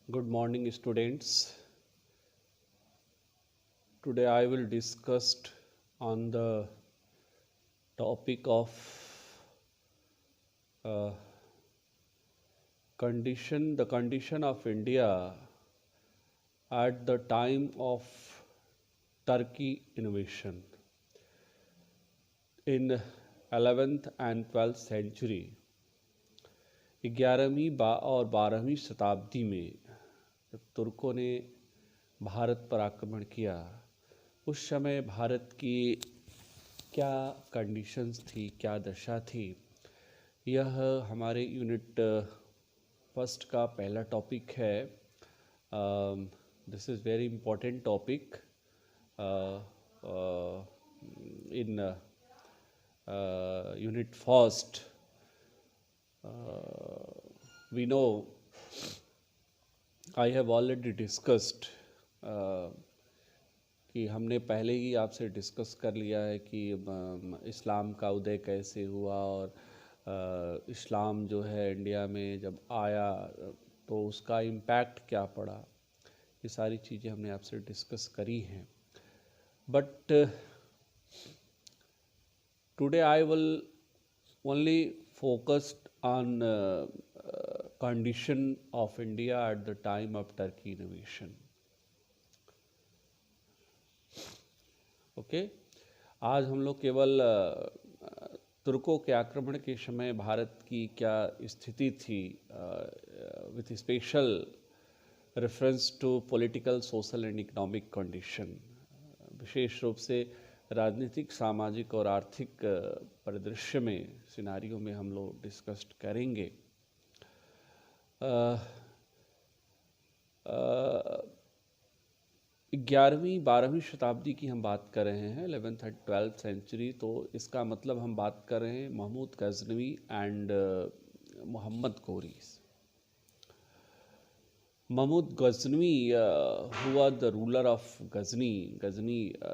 Good morning, students. Today I will discuss on the topic of uh, the condition of India at the time of Turkey invasion in 11th and 12th century. 11वीं और 12वीं शताब्दी में जब तुर्कों ने भारत पर आक्रमण किया, उस समय भारत की क्या कंडीशंस थी, क्या दशा थी, यह हमारे यूनिट फर्स्ट का पहला टॉपिक है. This is very important topic in unit first. We know I have already discussed कि हमने पहले ही आपसे डिस्कस कर लिया है कि इस्लाम का उदय कैसे हुआ और इस्लाम जो है इंडिया में जब आया तो उसका इम्पैक्ट क्या पड़ा. ये सारी चीज़ें हमने आपसे डिस्कस करी हैं. But today I will only focused on condition of India at the time of Turkey invasion. Okay, आज हम लोग केवल तुर्कों के आक्रमण के समय भारत की क्या स्थिति थी with special reference to political, social and economic condition, विशेष रूप से राजनीतिक, सामाजिक और आर्थिक परिदृश्य में, सिनारियों में हम लोग डिस्कस करेंगे. 11वीं 12वीं शताब्दी की हम बात कर रहे हैं, 11th and 12th सेंचुरी. तो इसका मतलब हम बात कर रहे हैं Mahmud Ghaznavi and Mohammad Ghoris. Mahmud Ghazni who was the ruler of Ghazni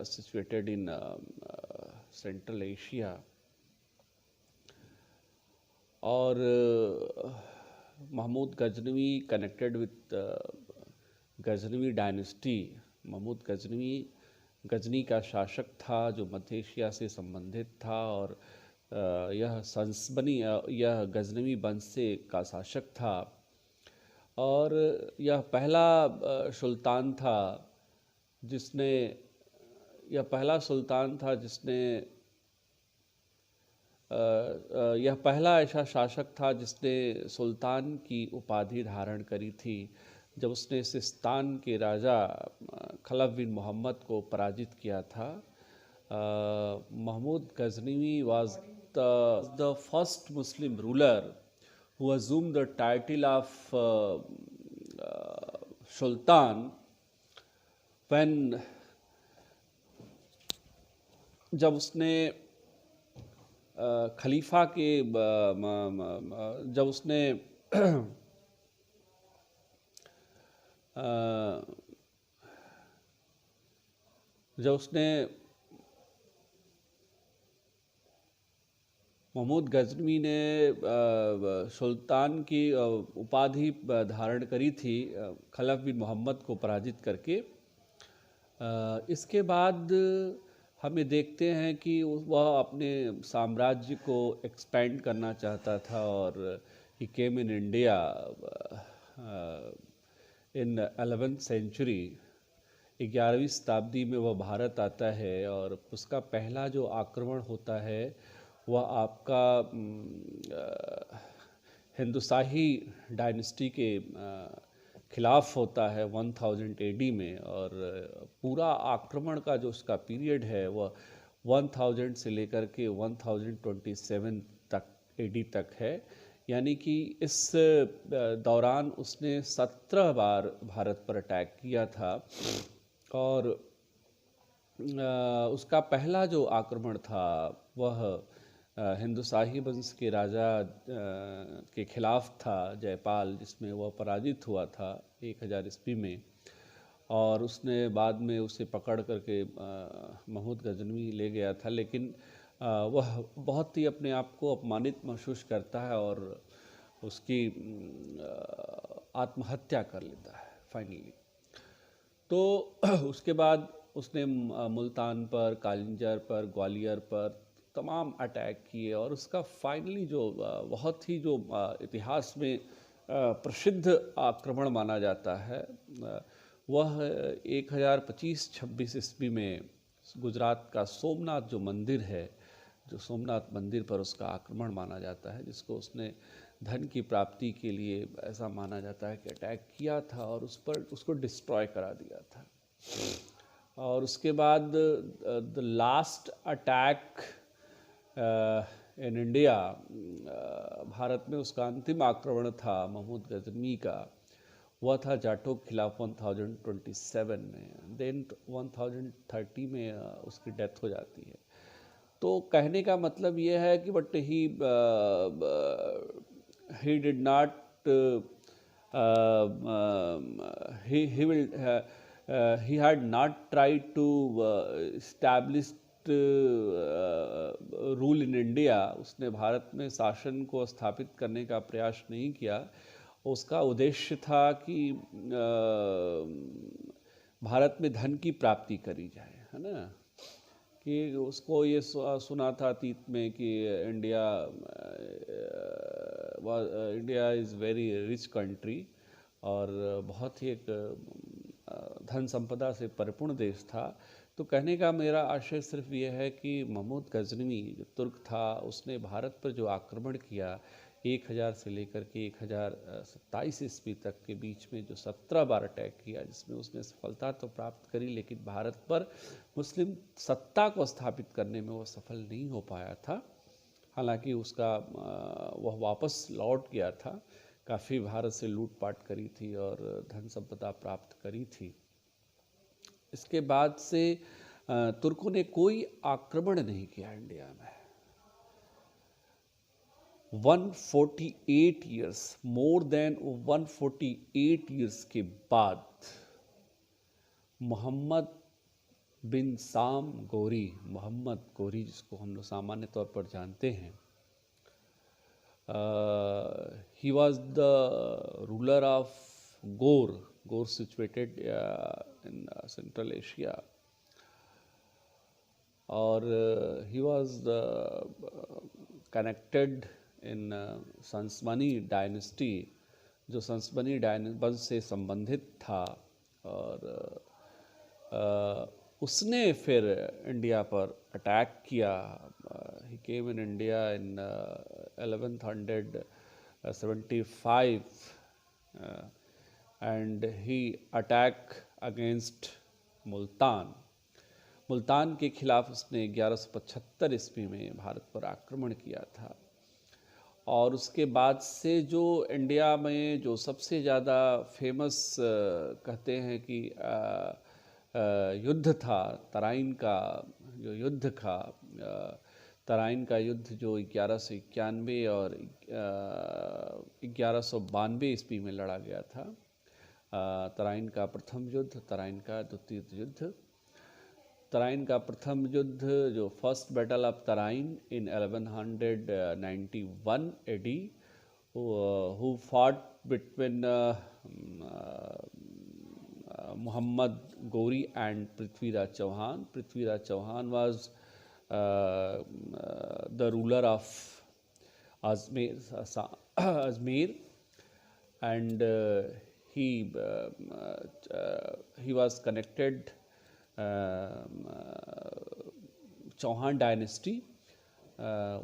situated in Central Asia. और Mahmud Ghaznavi connected with Ghaznavi dynasty. Mahmud Ghazni का शासक था जो मध्य एशिया से संबंधित था और यह गजनवी वंश से का शासक था. और यह पहला सुल्तान था जिसने यह पहला ऐसा शासक था जिसने सुल्तान की उपाधि धारण करी थी जब उसने सिस्तान के राजा खलफ बिन मोहम्मद को पराजित किया था. Mahmood Ghaznavi was the first Muslim ruler who assumed the title of Sultan when जब उसने खलीफा के जब उसने महमूद गजनवी ने सुल्तान की उपाधि धारण करी थी खलफ बिन मोहम्मद को पराजित करके. इसके बाद हमें देखते हैं कि वह अपने साम्राज्य को एक्सपेंड करना चाहता था और ही came in India in 11th century. 11वीं शताब्दी में वह भारत आता है और उसका पहला जो आक्रमण होता है वह आपका हिंदुशाही डायनेस्टी के खिलाफ होता है 1000 AD में. और पूरा आक्रमण का जो उसका पीरियड है वह 1000 से लेकर के 1027 तक AD तक है. यानी कि इस दौरान उसने 17 बार भारत पर अटैक किया था. और उसका पहला जो आक्रमण था वह हिंदुशाही वंश के राजा के खिलाफ था, जयपाल, जिसमें वह पराजित हुआ था 1000 ईस्वी में. और उसने बाद में उसे पकड़ करके महमूद गजनवी ले गया था. लेकिन वह बहुत ही अपने आप को अपमानित महसूस करता है और उसकी आत्महत्या कर लेता है. फाइनली। तो उसके बाद उसने मुल्तान पर, कालिंजर पर, ग्वालियर पर तमाम अटैक किए और उसका फाइनली जो बहुत ही जो इतिहास में प्रसिद्ध आक्रमण माना जाता है वह 1025-26 ईस्वी में गुजरात का सोमनाथ जो मंदिर है, जो सोमनाथ मंदिर पर उसका आक्रमण माना जाता है, जिसको उसने धन की प्राप्ति के लिए ऐसा माना जाता है कि अटैक किया था और उस पर उसको डिस्ट्रॉय करा दिया था। और उसके बाद the last attack in India, Bharat में उसका अंतिम आक्रमण था महमूद गजनवी का, वह था जाटों के खिलाफ 1027 में। देन 1030 में उसकी डेथ हो जाती है। तो कहने का मतलब ये है कि but he did not he had not tried to establish rule in India. उसने भारत में शासन को स्थापित करने का प्रयास नहीं किया। उसका उद्देश्य था कि भारत में धन की प्राप्ति करी जाए, है ना। कि उसको ये सुना था अतीत में कि India is very rich country और बहुत ही एक धन संपदा से परिपूर्ण देश था। तो कहने का मेरा आशय सिर्फ ये है कि महमूद गजनवी जो तुर्क था, उसने भारत पर जो आक्रमण किया 1000 से लेकर के 1027 ईस्वी तक के बीच में जो 17 बार अटैक किया, जिसमें उसने सफलता तो प्राप्त करी, लेकिन भारत पर मुस्लिम सत्ता को स्थापित करने में वो सफल नहीं हो पाया था। हालांकि उसका वह वापस लौट गया था, काफ़ी भारत से लूटपाट करी थी और धन संपदा प्राप्त करी थी। इसके बाद से तुर्कों ने कोई आक्रमण नहीं किया इंडिया में। 148 ईयर्स, मोर देन 148 ईयर्स के बाद मोहम्मद बिन साम गोरी, मोहम्मद गोरी जिसको हम लोग सामान्य तौर पर जानते हैं, he was the ruler of Gor situated in Central Asia, और he was connected in संसमनी डायनेस्टी, जो संसमनी वंश से संबंधित था। और उसने फिर इंडिया पर अटैक किया। He came in India in 1175 and he attack against Multan. Multan के खिलाफ उसने 1175 ईस्वी में भारत पर आक्रमण किया था। और उसके बाद से जो इंडिया में जो सबसे ज़्यादा फेमस कहते हैं कि युद्ध था, तराइन का जो युद्ध था, तराइन का युद्ध जो 1191 और 1192 ईस्वी में लड़ा गया था। तराइन का प्रथम युद्ध, तराइन का द्वितीय युद्ध। तराइन का प्रथम युद्ध जो first battle of Tarain in 1191 AD, who fought between Muhammad Ghori and Prithviraj Chauhan. Prithviraj Chauhan was the ruler of Ajmer, and he was connected Chauhan dynasty.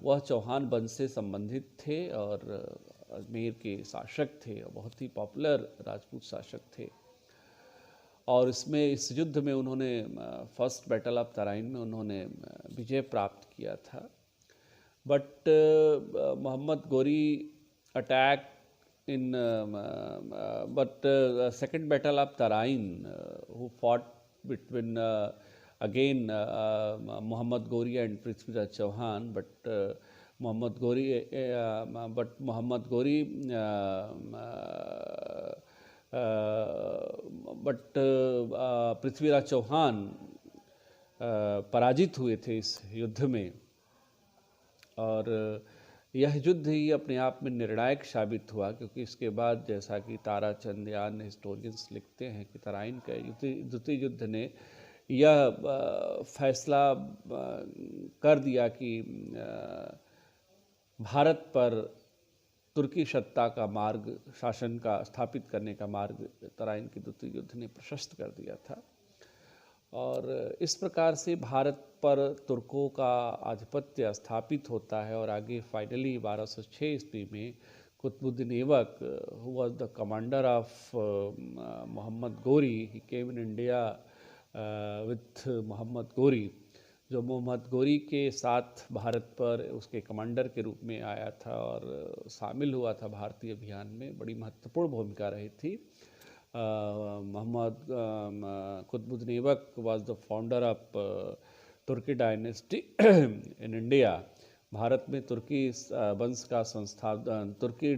वह चौहान वंश से संबंधित थे और अजमेर के शासक थे, बहुत ही पॉपुलर राजपूत शासक थे। और इसमें इस युद्ध में उन्होंने फर्स्ट बैटल ऑफ तराइन में उन्होंने विजय प्राप्त किया था। But Mohammad Ghori attack in second battle of Tarain who fought between again Muhammad Ghori and Prithviraj Chauhan, but Muhammad Ghori Prithviraj Chauhan पराजित हुए थे इस युद्ध में। और यह युद्ध ही अपने आप में निर्णायक साबित हुआ, क्योंकि इसके बाद जैसा कि ताराचंद या अन्य हिस्टोरियंस लिखते हैं कि तराइन के द्वितीय युद्ध ने यह फैसला कर दिया कि भारत पर तुर्की सत्ता का मार्ग, शासन का स्थापित करने का मार्ग तराइन के द्वितीय युद्ध ने प्रशस्त कर दिया था। और इस प्रकार से भारत पर तुर्कों का आधिपत्य स्थापित होता है और आगे फाइनली 1206 ईस्वी में Qutubuddin Aibak, who was the commander of Mohammad Ghori, he came in India with Mohammad Ghori, जो मोहम्मद गोरी के साथ भारत पर उसके कमांडर के रूप में आया था और शामिल हुआ था भारतीय अभियान में, बड़ी महत्वपूर्ण भूमिका रही थी। Mohammad Qutubuddin Aibak was the founder of Turki dynasty in India. Bharat में तुर्की वंश का संस्थापन, तुर्की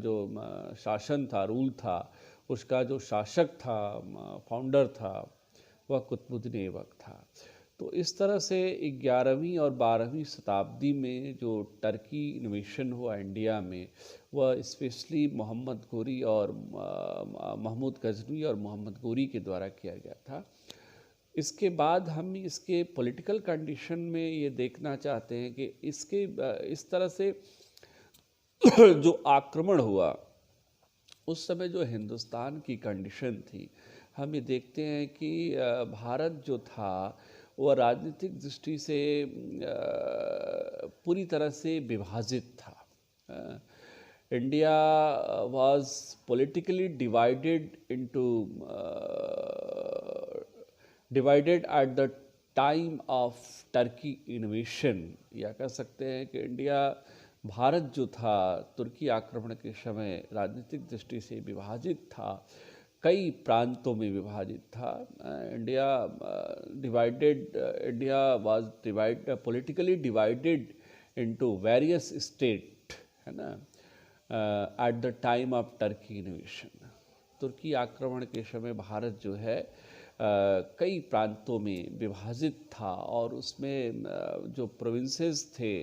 जो शासन था, रूल था, उसका जो शासक था, फाउंडर था, वह कुतुबुद्दीन ऐबक था। तो इस तरह से 11वीं और 12वीं शताब्दी में जो टर्की इन्वेशन हुआ इंडिया में, वह स्पेशली मोहम्मद गोरी और महमूद गजनवी और मोहम्मद गोरी के द्वारा किया गया था। इसके बाद हम इसके पॉलिटिकल कंडीशन में ये देखना चाहते हैं कि इसके इस तरह से जो आक्रमण हुआ, उस समय जो हिंदुस्तान की कंडीशन थी, हम ये देखते हैं कि भारत जो था वह राजनीतिक दृष्टि से पूरी तरह से विभाजित था। India was politically divided eight the time of Turkey इन्वेशन, या कह सकते हैं कि इंडिया, भारत जो था तुर्की आक्रमण के समय राजनीतिक दृष्टि से विभाजित था, कई प्रांतों में विभाजित था। India was politically divided into various state, है ना, at the time of Turkey invasion. तुर्की आक्रमण के समय भारत जो है कई प्रांतों में विभाजित था और उसमें जो प्रोविंसेस थे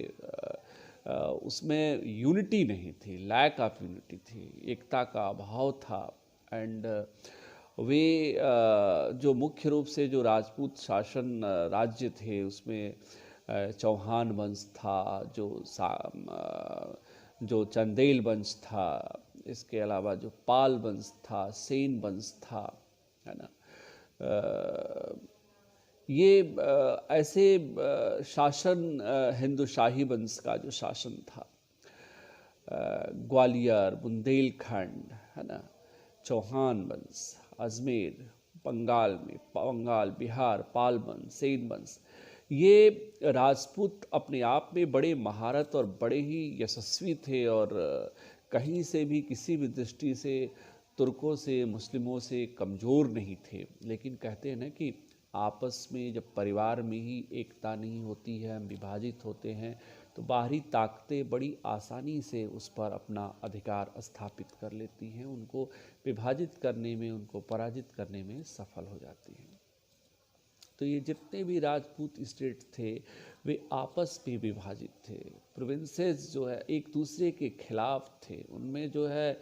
उसमें यूनिटी नहीं थी, लैक ऑफ यूनिटी थी, एकता का अभाव था। एंड वे जो मुख्य रूप से जो राजपूत शासन राज्य थे, उसमें चौहान वंश था, जो चंदेल वंश था, इसके अलावा जो पाल वंश था, सेन वंश था, है ना। ये ऐसे शासन, हिंदुशाही वंश का जो शासन था, ग्वालियर, बुंदेलखंड, है ना, चौहान वंश, अजमेर, बंगाल, बिहार, पाल वंश, सेन वंश, ये राजपूत अपने आप में बड़े महारत और बड़े ही यशस्वी थे और कहीं से भी किसी भी दृष्टि से तुर्कों से, मुस्लिमों से कमज़ोर नहीं थे। लेकिन कहते हैं ना कि आपस में जब परिवार में ही एकता नहीं होती है, हम विभाजित होते हैं, तो बाहरी ताकतें बड़ी आसानी से उस पर अपना अधिकार स्थापित कर लेती हैं, उनको विभाजित करने में, उनको पराजित करने में सफल हो जाती हैं। तो ये जितने भी राजपूत स्टेट थे वे आपस में विभाजित थे, प्रोविंसेस जो है एक दूसरे के खिलाफ थे, उनमें जो है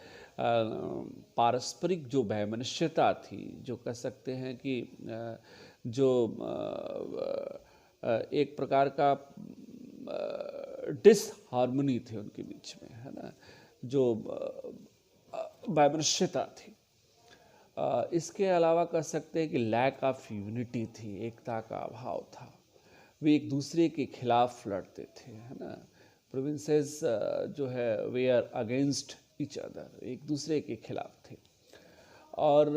पारस्परिक जो वैमनस्यता थी, जो कह सकते हैं कि जो एक प्रकार का डिसहार्मनी थे उनके बीच में, है ना, जो वैमनस्यता थी। इसके अलावा कह सकते हैं कि लैक ऑफ यूनिटी थी, एकता का अभाव था, वे एक दूसरे के खिलाफ लड़ते थे, है ना। प्रोविंसेस जो है वे आर अगेंस्ट ईच अदर, एक दूसरे के खिलाफ थे और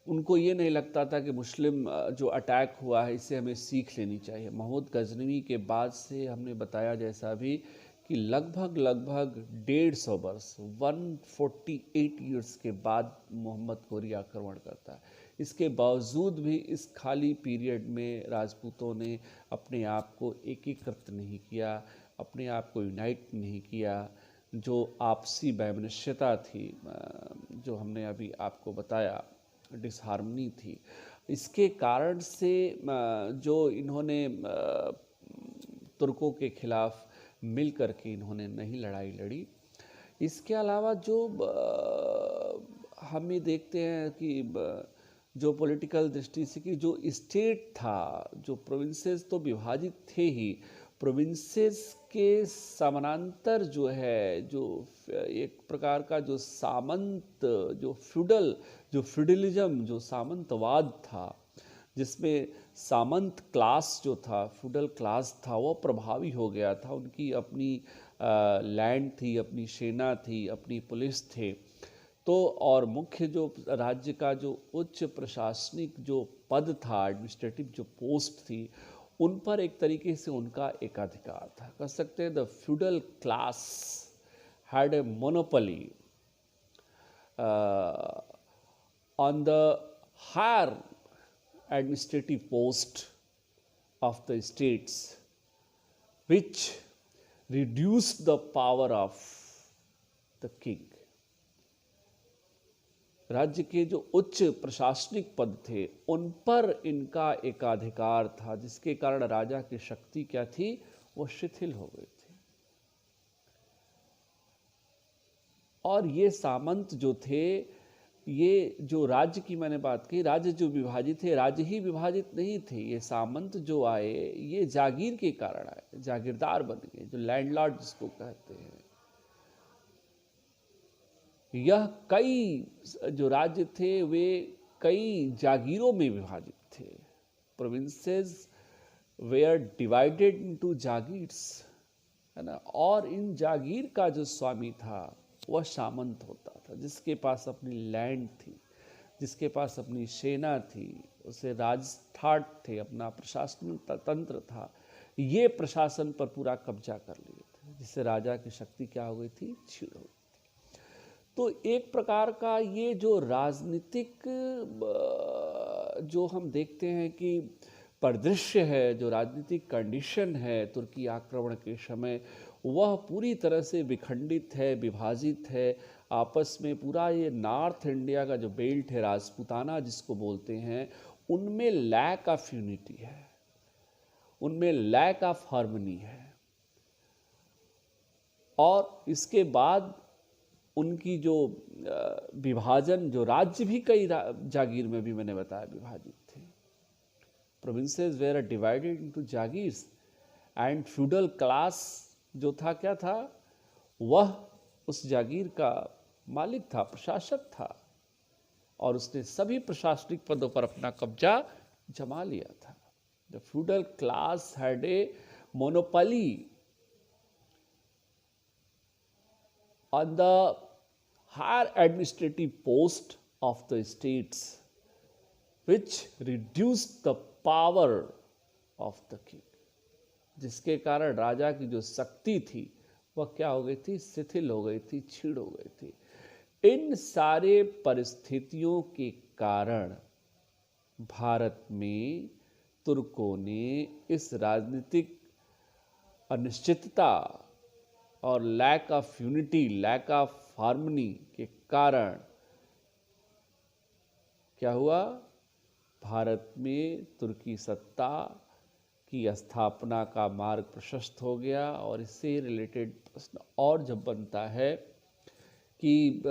उनको ये नहीं लगता था कि मुस्लिम जो अटैक हुआ है इससे हमें सीख लेनी चाहिए। महमूद गजनवी के बाद से हमने बताया जैसा भी कि लगभग 150 वर्ष 148 ईयर्स के बाद मोहम्मद गोरी आक्रमण करता है। इसके बावजूद भी इस खाली पीरियड में राजपूतों ने अपने आप को एकीकृत नहीं किया, अपने आप को यूनाइट नहीं किया। जो आपसी वैमनस्यता थी, जो हमने अभी आपको बताया, डिसहार्मनी थी, इसके कारण से जो इन्होंने तुर्कों के खिलाफ मिल कर के इन्होंने नहीं लड़ाई लड़ी। इसके अलावा जो हम ये देखते हैं कि जो पॉलिटिकल दृष्टि से कि जो स्टेट था, जो प्रोविंसेस तो विभाजित थे ही, प्रोविंसेस के समानांतर जो है, जो एक प्रकार का जो सामंत, जो फ्यूडलिज्म, जो सामंतवाद था, जिसमें सामंत क्लास जो था, फ्यूडल क्लास था, वो प्रभावी हो गया था। उनकी अपनी लैंड थी, अपनी सेना थी, अपनी पुलिस थे। तो और मुख्य जो राज्य का जो उच्च प्रशासनिक जो पद था, एडमिनिस्ट्रेटिव जो पोस्ट थी, उन पर एक तरीके से उनका एकाधिकार था। कह सकते हैं the feudal class had a monopoly on the higher administrative post of the states, which reduced the power of the king. राज्य के जो उच्च प्रशासनिक पद थे, उन पर इनका एकाधिकार था, जिसके कारण राजा की शक्ति क्या थी, वो शिथिल हो गई थी। और ये सामंत जो थे, ये जो राज्य की मैंने बात की, राज्य जो विभाजित थे, राज्य ही विभाजित नहीं थे। ये सामंत जो आए, ये जागीर के कारण आए, जागीरदार बन गए, जो लैंडलॉर्ड जिसको कहते हैं। यह कई जो राज्य थे वे कई जागीरों में विभाजित थे। Provinces were divided into jagirs, है ना। और इन जागीर का जो स्वामी था वह सामंत होता था, जिसके पास अपनी लैंड थी, जिसके पास अपनी सेना थी, उसे राजठाट थे, अपना प्रशासनिक तंत्र था। ये प्रशासन पर पूरा कब्जा कर लिए थे, जिससे राजा की शक्ति क्या हो गई थी, छीड़ हो गई थी। तो एक प्रकार का ये जो राजनीतिक जो हम देखते हैं कि परिदृश्य है, जो राजनीतिक कंडीशन है तुर्की आक्रमण के समय, वह पूरी तरह से विखंडित है, विभाजित है। आपस में पूरा ये नॉर्थ इंडिया का जो बेल्ट है, राजपूताना जिसको बोलते हैं, उनमें लैक ऑफ यूनिटी है, उनमें लैक ऑफ हार्मनी है। और इसके बाद उनकी जो विभाजन, जो राज्य भी कई जागीर में भी मैंने बताया विभाजित थे। Provinces were divided into jagirs and feudal class जो था, क्या था, वह उस जागीर का मालिक था, प्रशासक था, और उसने सभी प्रशासनिक पदों पर अपना कब्जा जमा लिया था। The feudal class had a monopoly on the higher administrative post of the states, which reduced the power of the king, जिसके कारण राजा की जो शक्ति थी वह क्या हो गई थी, शिथिल हो गई थी, छीड़ हो गई थी। इन सारे परिस्थितियों के कारण भारत में तुर्कों ने इस राजनीतिक अनिश्चितता और lack of unity, lack of harmony के कारण क्या हुआ, भारत में तुर्की सत्ता की स्थापना का मार्ग प्रशस्त हो गया। और इससे रिलेटेड प्रश्न और जब बनता है कि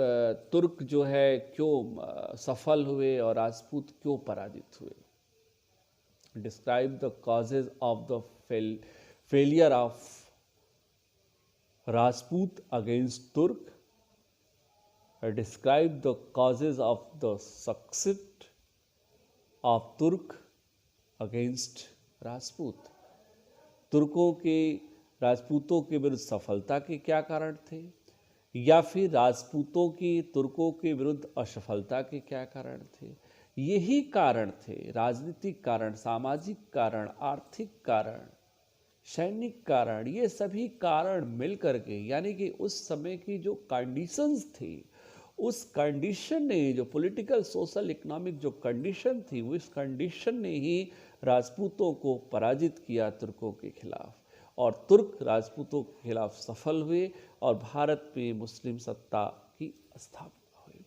तुर्क जो है क्यों सफल हुए और राजपूत क्यों पराजित हुए। Describe the causes of the failure of Rajput against Turk. Describe the causes of the success of Turk against Rajput. तुर्कों के राजपूतों के विरुद्ध सफलता के क्या कारण थे, या फिर राजपूतों की तुर्कों के विरुद्ध असफलता के क्या कारण थे। यही कारण थे, राजनीतिक कारण, सामाजिक कारण, आर्थिक कारण, सैनिक कारण, ये सभी कारण मिल करके, यानी कि उस समय की जो कंडीशंस थी, उस कंडीशन ने, जो पॉलिटिकल सोशल इकोनॉमिक जो कंडीशन थी, उस कंडीशन ने ही राजपूतों को पराजित किया तुर्कों के खिलाफ, और तुर्क राजपूतों के खिलाफ सफल हुए और भारत में मुस्लिम सत्ता की स्थापना हुई।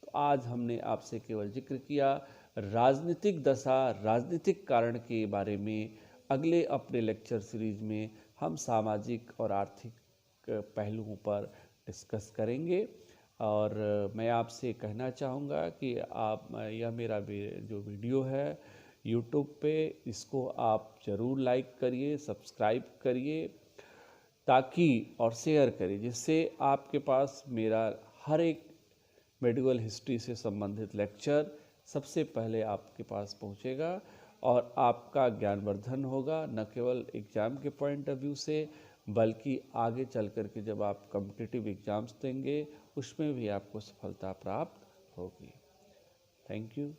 तो आज हमने आपसे केवल जिक्र किया राजनीतिक दशा, राजनीतिक कारण के बारे में। अगले अपने लेक्चर सीरीज में हम सामाजिक और आर्थिक पहलुओं पर डिस्कस करेंगे। और मैं आपसे कहना चाहूँगा कि आप यह मेरा जो वीडियो है यूट्यूब पे, इसको आप ज़रूर लाइक करिए, सब्सक्राइब करिए ताकि और शेयर करिए, जिससे आपके पास मेरा हर एक मेडिकल हिस्ट्री से संबंधित लेक्चर सबसे पहले आपके पास पहुंचेगा और आपका ज्ञानवर्धन होगा, न केवल एग्ज़ाम के पॉइंट ऑफ व्यू से बल्कि आगे चल कर के जब आप कॉम्पिटिटिव एग्ज़ाम्स देंगे उसमें भी आपको सफलता प्राप्त होगी। Thank you.